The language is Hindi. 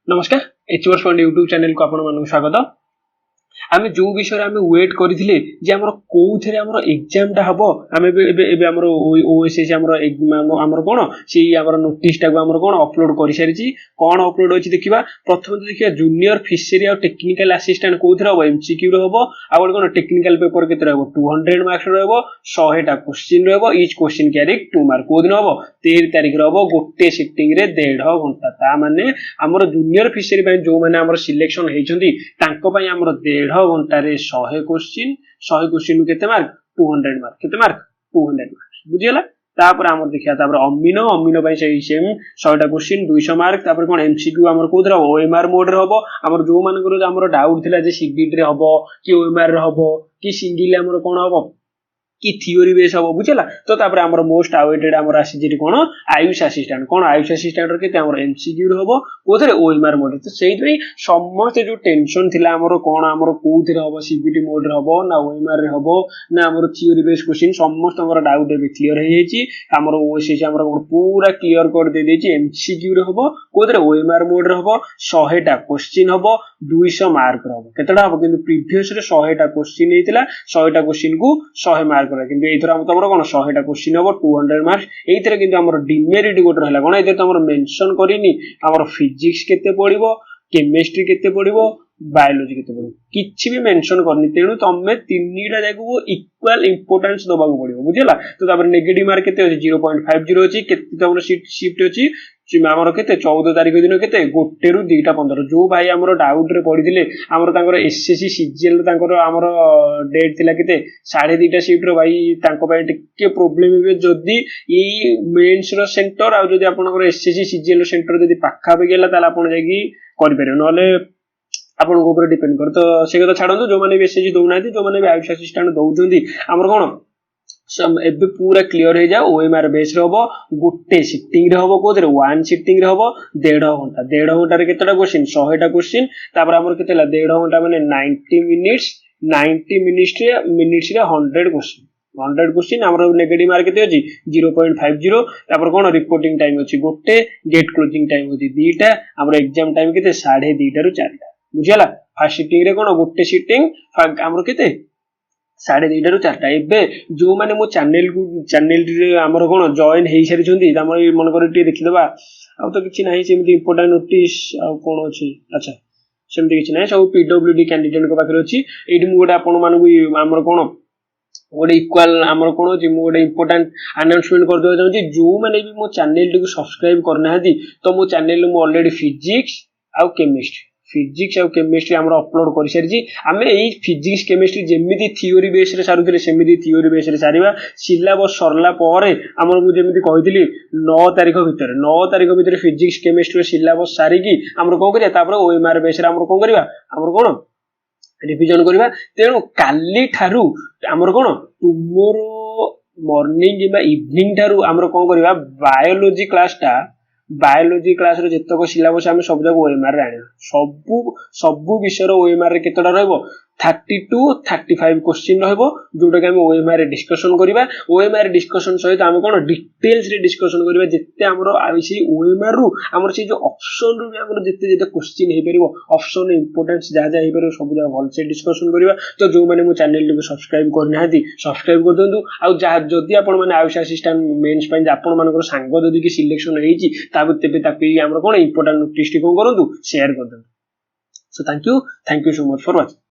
नमस्कार एचवर्स फंड यूट्यूब चैनल को आपण स्वागत। आमे जो विषय आमे वेट करथिले जे हमर कोउथरे हमर एग्जाम टा हबो आमे एबे हमर ओएसएस हमर कोन से हमर नोटिस टा को हमर कोन अपलोड करि सारिची कोन अपलोड होची देखिबा। प्रथम देखिबा जूनियर फिशरी और टेक्निकल असिस्टेंट कोउथरे हबो एमसीक्यू रे हबो आ कोन टेक्निकल पेपर केते रहबो 200 मार्क्स रहबो 100 टा क्वेश्चन रहबो ईच क्वेश्चन कैरी 2 मार्क को दिन हबो 13 तारिख रहबो गोटे सिटिंग रे 1.5 घंटा ता माने हमर जूनियर फिशरी पय जो माने हमर सिलेक्शन हेचंती तांको पय हमर 1.5 घंटा रे 100 क्वेश्चन केते मार्क 200 मार्क केते मार्क 200 मार्क बुझियला। तापर हमर देखिया तापर अमीनो पय सेम 100 टा क्वेश्चन 200 मार्क। तापर कोन एमसीक्यू हमर कोदरा ओएमआर मोड रे हबो हमर जो मानकर हमर डाउट थिला जे सीबीटी रे हबो कि ओएमआर रे हबो कि सिंगल हमर कोन हबो कि थियोरी बेस हबो बुझला। तो तापर हमर मोस्ट अवेटेड हमर आसी जेटी कोन आयुष असिस्टेंट रे केते हमर एमसीक्यू रे हबो कोथरे ओएमआर मोड। तो सेहि तरी समस्त जो टेंशन थिला हमर कोन हमर कोथरे हबो सीबीटी मोड रे हबो ना ओएमआर रे हबो ना हमर थियोरी बेस क्वेश्चन समस्त हमर डाउट एबे क्लियर हे जेची। हमर ओएसएस हमर पूरा क्लियर कर दे देची एमसीक्यू रे हबो कोथरे ओएमआर मोड रे हबो 100 टा क्वेश्चन हबो 200 मार्क रे हबो केतडा हबो किंतु प्रीवियस रे 100 टा क्वेश्चन हेतिला 100 टा क्वेश्चन को 100 मार्क किंतु एथरा हमर कोन 100 टा क्वेश्चन हबो 200 मार्क्स। एथरा किंतु हमर डिमेरिट गोट रहला कोन एते हमर मेंशन करिनी हमर फिजिक्स केते पडिबो केमिस्ट्री केते पडिबो बायोलॉजी केते पडिबो किछि भी मेंशन करनी तेनु तमे तीनटा जाको इक्वल इंपोर्टेंस दबा को पडिबो बुझला। तो तापर नेगेटिव मार्क केते अछि 0.50 अछि केते हमर शिफ्ट अछि हमर केते 14 तारिख दिन केते गोटे रु 2:15 जो भाई हमर डाउट रे पडिथिले हमर तांकर एसएससी सीजीएल तांकर हमर डेट थिला केते 2:30 शिफ्ट रे भाई तांको पय टिके प्रॉब्लम हे जदी ई मेंस रो सेंटर आ जदी आपनकर एसएससी सीजीएल रो सेंटर जदी पाखा पे गेला ताला आपन जाकी करि परियो नले आपन को ऊपर डिपेंड कर। तो से कथा छाडंतु जो माने भी एसएससी दउनाती जो माने भी आयुष असिस्टेंट दउजंती हमर कोन सम एबे पूरा क्लियर हो जाओ ओएमआर बेस रे हबो गोटे सिटिंग रे हबो कोदरे वन सिटिंग रे हबो 1.5 घंटा रे केतेटा क्वेश्चन 100 टा क्वेश्चन। तापर हमर केतेला 1.5 घंटा माने 90 मिनिट्स रे 100 क्वेश्चन हमर नेगेटिव मार्क केते अछि 0.50। तापर कोन रिपोर्टिंग टाइम अछि गोटे गेट क्लोजिंग टाइम अछि 2टा हमर एग्जाम टाइम केते 2:30 रु 4टा बुझियला। फर्स्ट सिटिंग रे कोन गोटे सिटिंग हमर केते 2:30 रु 4टा। एबे जो माने मो चैनल रे हमर कोन जॉइन हेई सारि छथि हमर मन कर टी देखिदबा आ तो किछि नाही सेमति इंपोर्टेंट नोटिस आ कोन अछि अच्छा सेमति किछि नाही सब पीडब्ल्यूडी कैंडिडेट को पाखरे अछि। एडी मु गोटे आपन मानकु हमर कोन गोटे इक्वल हमर कोन अछि मु गोटे इंपोर्टेंट अनाउंसमेंट कर दो चाहूची जो माने भी मो चैनल टी को सब्सक्राइब करना हदी तो मो चैनल मु ऑलरेडी फिजिक्स आ केमिस्ट्री हमर अपलोड करि सारिची। हमें एई फिजिक्स केमिस्ट्री जेमिति थियोरी बेस रे सारुथिले सेमिति थियोरी बेस रे सारिबा सिलेबस सरला परे हमर मु जेमिति कहितली 9 तारिख भितर फिजिक्स केमिस्ट्री सिलेबस सारी की हमर कोन करिया तापर ओएमआर बेस रे हमर कोन करिवा हमर कोन रिवीजन करिवा। तेनु काली थारु हमर कोन टुमोरो मॉर्निंग किबा इवनिंग थारु हमर कोन करिवा बायोलॉजी क्लास रे जतक सिलेबस हम सब जग ओएमआर रे आनी सब विषय रो ओएमआर रे केतडा रहबो 30 to 35 क्वेश्चन रहबो जोटा के हम ओएमआर रे डिस्कशन करिवा। ओएमआर डिस्कशन सहित हम कोन डिटेल्स रे डिस्कशन करिवा जत्ते हमरो आइसी ओएमआर रु हमर से जो ऑप्शन रु हमर जत्ते क्वेश्चन हे परिबो ऑप्शन इंपोर्टेंस जा हे परिबो सब जा भल से डिस्कशन करिवा। तो जो माने मो चैनल को सब्सक्राइब करना हदी सब्सक्राइब कर दंतु आ जदी आपण माने आयुष असिस्टेंट मेंस पय आपण मानकर सांग जदी कि सिलेक्शन हेची ताबे तेबे तापी हमर कोन इंपोर्टेंट नोटिस टी कोन करंतु शेयर कर दंतु। So thank you so much for watching.